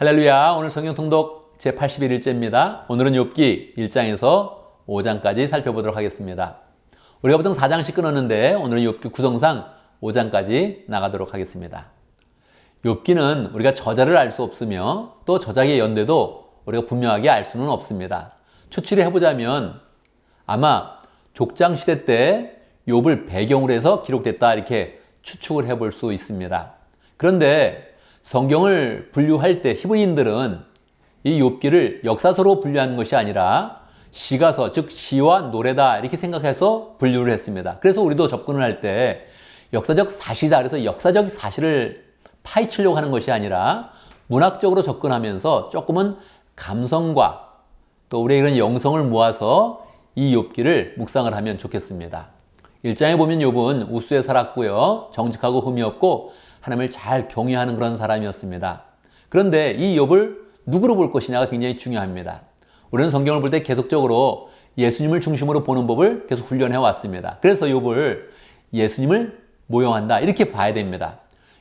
할렐루야. 오늘 성경 통독 제81일째입니다. 오늘은 욥기 1장에서 5장까지 살펴보도록 하겠습니다. 우리가 보통 4장씩 끊었는데 오늘은 욥기 구성상 5장까지 나가도록 하겠습니다. 욥기는 우리가 저자를 알 수 없으며 또 저자의 연대도 우리가 분명하게 알 수는 없습니다. 추측을 해보자면 아마 족장 시대 때 욥을 배경으로 해서 기록됐다 이렇게 추측을 해볼 수 있습니다. 그런데 성경을 분류할 때 히브리인들은 이 욥기를 역사서로 분류하는 것이 아니라 시가서, 즉 시와 노래다 이렇게 생각해서 분류를 했습니다. 그래서 우리도 접근을 할 때 역사적 사실이다 그래서 역사적 사실을 파헤치려고 하는 것이 아니라 문학적으로 접근하면서 조금은 감성과 또 우리의 이런 영성을 모아서 이 욥기를 묵상을 하면 좋겠습니다. 1장에 보면 욥은 우수에 살았고요. 정직하고 흠이 없고 하나님을 잘 경외하는 그런 사람이었습니다. 그런데 이 욥을 누구로 볼 것이냐가 굉장히 중요합니다. 우리는 성경을 볼 때 계속적으로 예수님을 중심으로 보는 법을 계속 훈련해 왔습니다. 그래서 욥을 예수님을 모형한다 이렇게 봐야 됩니다.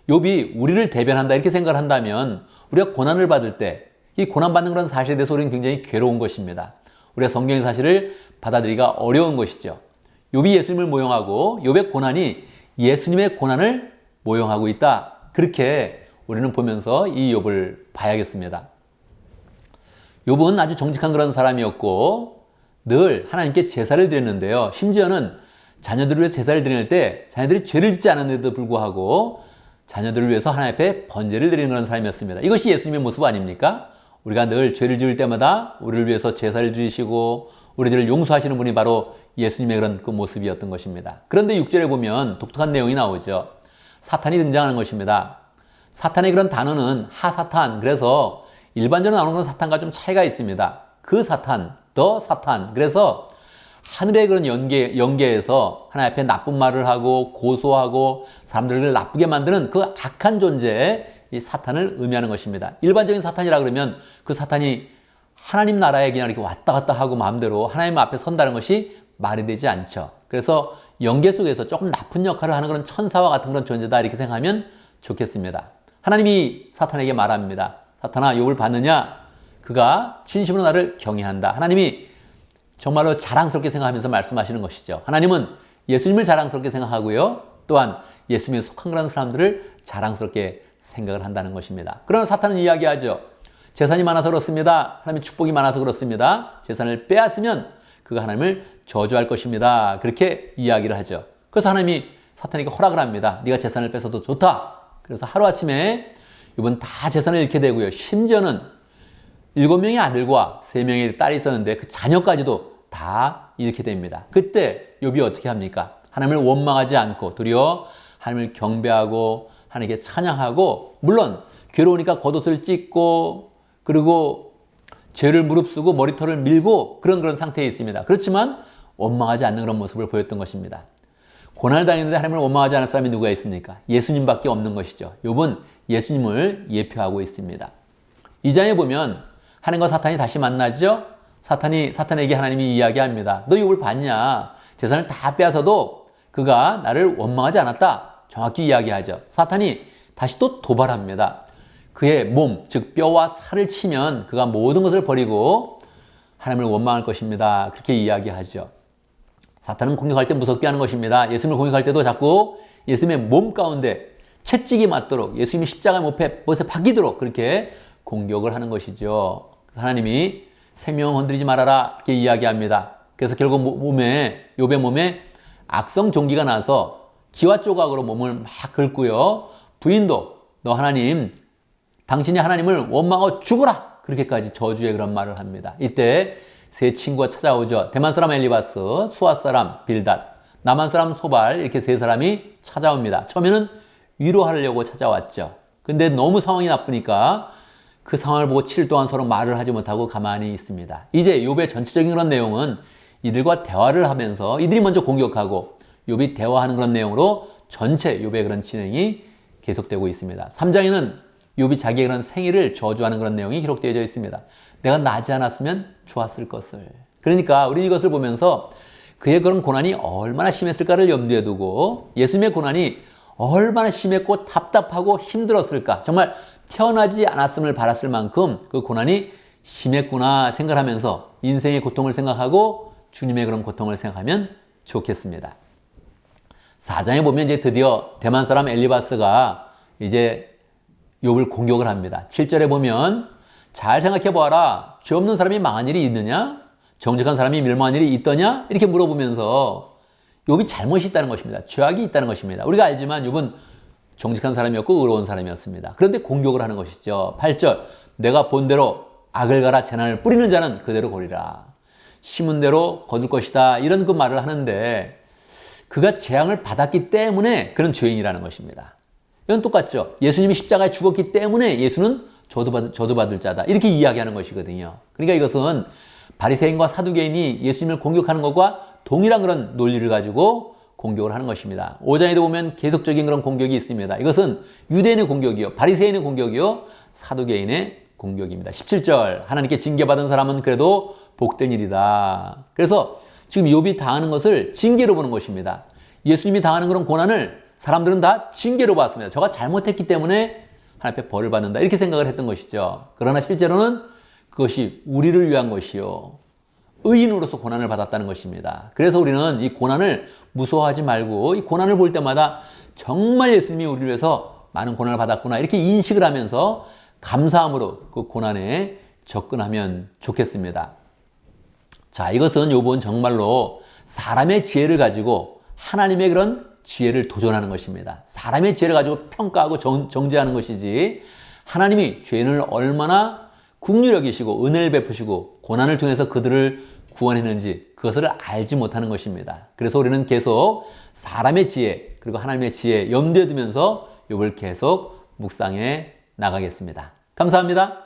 욥이 우리를 대변한다 이렇게 생각을 한다면 우리가 고난을 받을 때 이 고난받는 그런 사실에 대해서 우리는 굉장히 괴로운 것입니다. 우리가 성경의 사실을 받아들이기가 어려운 것이죠. 욥이 예수님을 모형하고 욥의 고난이 예수님의 고난을 모형하고 있다. 그렇게 우리는 보면서 이 욥을 봐야겠습니다. 욥은 아주 정직한 그런 사람이었고 늘 하나님께 제사를 드렸는데요. 심지어는 자녀들을 위해서 제사를 드릴 때 자녀들이 죄를 짓지 않았는데도 불구하고 자녀들을 위해서 하나님 앞에 번제를 드리는 그런 사람이었습니다. 이것이 예수님의 모습 아닙니까? 우리가 늘 죄를 지을 때마다 우리를 위해서 제사를 드리시고 우리들을 용서하시는 분이 바로 예수님의 그런 그 모습이었던 것입니다. 그런데 6절에 보면 독특한 내용이 나오죠. 사탄이 등장하는 것입니다. 사탄의 그런 단어는 하사탄, 그래서 일반적으로 나오는 그런 사탄과 좀 차이가 있습니다. 그 사탄, 더 사탄, 그래서 하늘의 그런 영계에서 하나님 앞에 나쁜 말을 하고 고소하고 사람들을 나쁘게 만드는 그 악한 존재의 이 사탄을 의미하는 것입니다. 일반적인 사탄이라 그러면 그 사탄이 하나님 나라에 그냥 이렇게 왔다 갔다 하고 마음대로 하나님 앞에 선다는 것이 말이 되지 않죠. 그래서 영계 속에서 조금 나쁜 역할을 하는 그런 천사와 같은 그런 존재다 이렇게 생각하면 좋겠습니다. 하나님이 사탄에게 말합니다. 사탄아, 욥을 봤느냐? 그가 진심으로 나를 경외한다. 하나님이 정말로 자랑스럽게 생각하면서 말씀하시는 것이죠. 하나님은 예수님을 자랑스럽게 생각하고요. 또한 예수님에 속한 그런 사람들을 자랑스럽게 생각을 한다는 것입니다. 그러나 사탄은 이야기하죠. 재산이 많아서 그렇습니다. 하나님의 축복이 많아서 그렇습니다. 재산을 빼앗으면 그가 하나님을 저주할 것입니다. 그렇게 이야기를 하죠. 그래서 하나님이 사탄에게 허락을 합니다. 네가 재산을 뺏어도 좋다. 그래서 하루아침에 욥은 다 재산을 잃게 되고요. 심지어는 7명의 아들과 3명의 딸이 있었는데 그 자녀까지도 다 잃게 됩니다. 그때 욥이 어떻게 합니까? 하나님을 원망하지 않고 도리어 하나님을 경배하고 하나님께 찬양하고, 물론 괴로우니까 겉옷을 찢고 그리고 죄를 무릅쓰고 머리털을 밀고 그런 상태에 있습니다. 그렇지만 원망하지 않는 그런 모습을 보였던 것입니다. 고난을 당했는데 하나님을 원망하지 않을 사람이 누가 있습니까? 예수님밖에 없는 것이죠. 욥은 예수님을 예표하고 있습니다. 2장에 보면 하나님과 사탄이 다시 만나죠. 사탄에게 하나님이 이야기합니다. 너 욥을 봤냐? 재산을 다 빼앗아도 그가 나를 원망하지 않았다. 정확히 이야기하죠. 사탄이 다시 또 도발합니다. 그의 몸, 즉 뼈와 살을 치면 그가 모든 것을 버리고 하나님을 원망할 것입니다. 그렇게 이야기하죠. 사탄은 공격할 때 무섭게 하는 것입니다. 예수님을 공격할 때도 자꾸 예수님의 몸 가운데 채찍이 맞도록 예수님이 십자가 못에 박히도록 그렇게 공격을 하는 것이죠. 하나님이 생명 건드리지 말아라 이렇게 이야기합니다. 그래서 결국 욥의 몸에 악성 종기가 나서 기와 조각으로 몸을 막 긁고요. 부인도 너 하나님, 당신이 하나님을 원망하고 죽어라 그렇게까지 저주의 그런 말을 합니다. 이때 세 친구가 찾아오죠. 대만 사람 엘리바스, 수아 사람 빌닷, 남한 사람 소발 이렇게 세 사람이 찾아옵니다. 처음에는 위로하려고 찾아왔죠. 근데 너무 상황이 나쁘니까 그 상황을 보고 7일 동안 서로 말을 하지 못하고 가만히 있습니다. 이제 욥의 전체적인 그런 내용은 이들과 대화를 하면서 이들이 먼저 공격하고 욥이 대화하는 그런 내용으로 전체 욥의 그런 진행이 계속되고 있습니다. 3장에는 욥이 자기의 그런 생일을 저주하는 그런 내용이 기록되어 있습니다. 내가 나지 않았으면 좋았을 것을. 그러니까 우리 이것을 보면서 그의 그런 고난이 얼마나 심했을까를 염두에 두고 예수님의 고난이 얼마나 심했고 답답하고 힘들었을까. 정말 태어나지 않았음을 바랐을 만큼 그 고난이 심했구나 생각하면서 인생의 고통을 생각하고 주님의 그런 고통을 생각하면 좋겠습니다. 4장에 보면 이제 드디어 대만 사람 엘리바스가 이제 욥을 공격을 합니다. 7절에 보면 잘 생각해 보아라. 죄 없는 사람이 망한 일이 있느냐? 정직한 사람이 멸망한 일이 있더냐? 이렇게 물어보면서 욥이 잘못이 있다는 것입니다. 죄악이 있다는 것입니다. 우리가 알지만 욥은 정직한 사람이었고 의로운 사람이었습니다. 그런데 공격을 하는 것이죠. 8절 내가 본 대로 악을 갈아 재난을 뿌리는 자는 그대로 고리라. 심은 대로 거둘 것이다. 이런 그 말을 하는데 그가 재앙을 받았기 때문에 그런 죄인이라는 것입니다. 이건 똑같죠. 예수님이 십자가에 죽었기 때문에 예수는 저도 받을 자다. 이렇게 이야기하는 것이거든요. 그러니까 이것은 바리새인과 사두개인이 예수님을 공격하는 것과 동일한 그런 논리를 가지고 공격을 하는 것입니다. 5장에도 보면 계속적인 그런 공격이 있습니다. 이것은 유대인의 공격이요, 바리새인의 공격이요, 사두개인의 공격입니다. 17절 하나님께 징계받은 사람은 그래도 복된 일이다. 그래서 지금 욥이 당하는 것을 징계로 보는 것입니다. 예수님이 당하는 그런 고난을 사람들은 다 징계로 봤습니다. 저가 잘못했기 때문에 하나님 앞에 벌을 받는다. 이렇게 생각을 했던 것이죠. 그러나 실제로는 그것이 우리를 위한 것이요, 의인으로서 고난을 받았다는 것입니다. 그래서 우리는 이 고난을 무서워하지 말고 이 고난을 볼 때마다 정말 예수님이 우리를 위해서 많은 고난을 받았구나 이렇게 인식을 하면서 감사함으로 그 고난에 접근하면 좋겠습니다. 자, 이것은 욥은 정말로 사람의 지혜를 가지고 하나님의 그런 지혜를 도전하는 것입니다. 사람의 지혜를 가지고 평가하고 정죄하는 것이지 하나님이 죄인을 얼마나 긍휼히 여기시고 은혜를 베푸시고 고난을 통해서 그들을 구원했는지 그것을 알지 못하는 것입니다. 그래서 우리는 계속 사람의 지혜 그리고 하나님의 지혜 염두에 두면서 욥을 계속 묵상해 나가겠습니다. 감사합니다.